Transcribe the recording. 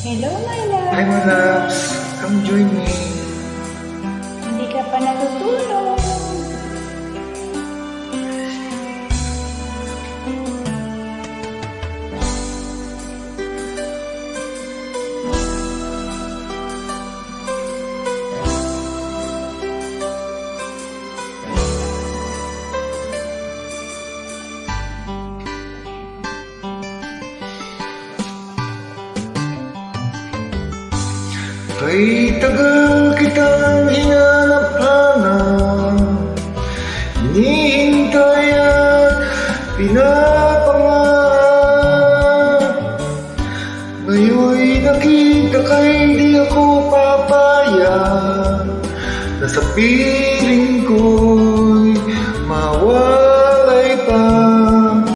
Hello, my love. Hi, my loves. Come join me. Hindi ka pa natutulog. Kay tagal kitang hinanap-hanap, hinihintay at pinapangarap. Ngayon'y nakita ka'y di ako papayag na sa piling ko'y mawala.